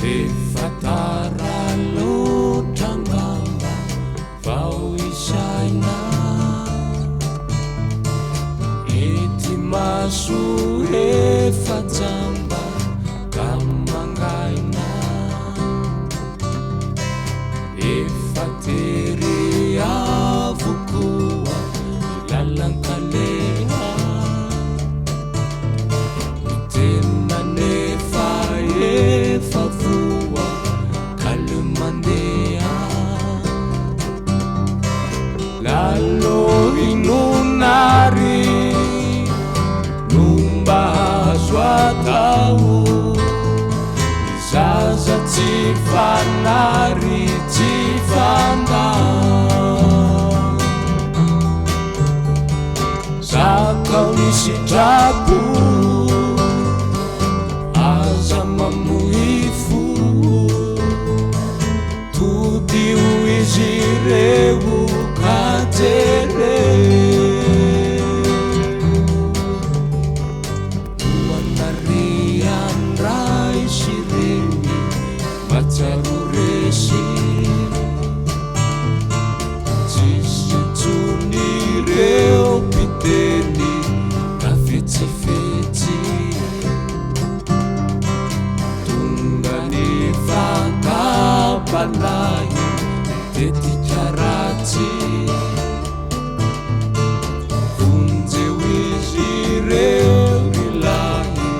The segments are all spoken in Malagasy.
Efa tara loatra ngamba vao isaina ety maso efa jamba ka mangaina efa tery avokoa ilalan-kaleha mitena nefa efa voa kale mandeha lalo inonary nomba hazo atao izaza tsy fanary tsy fanda zakao nisitrako aza mamoifo todio izy ireo kajere toanarian ray sy reny matsaro resy tsisy tsony ireo piteny ka fetsifetsy tonga ny fankapalahy tetika ratsy vonjeo izy ireo rilahy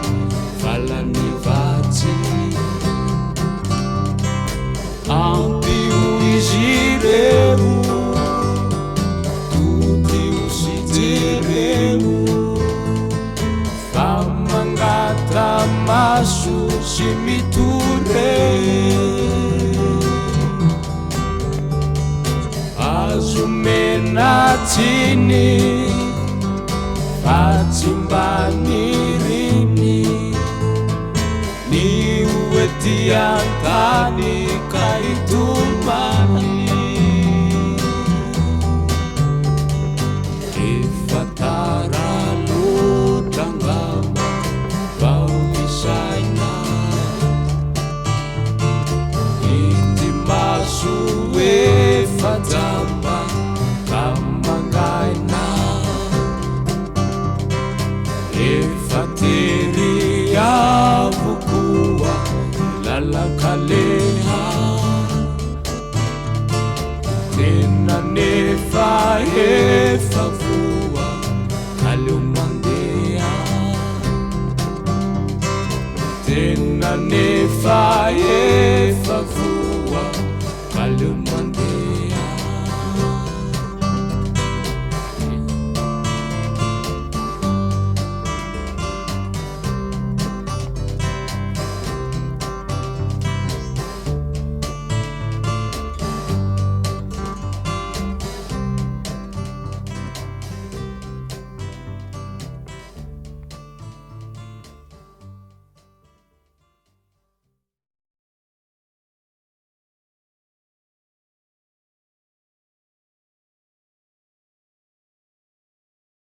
valany vatsy ampio izy ireo todio sy jereo fa mangata maso sy mitore azo menatsiny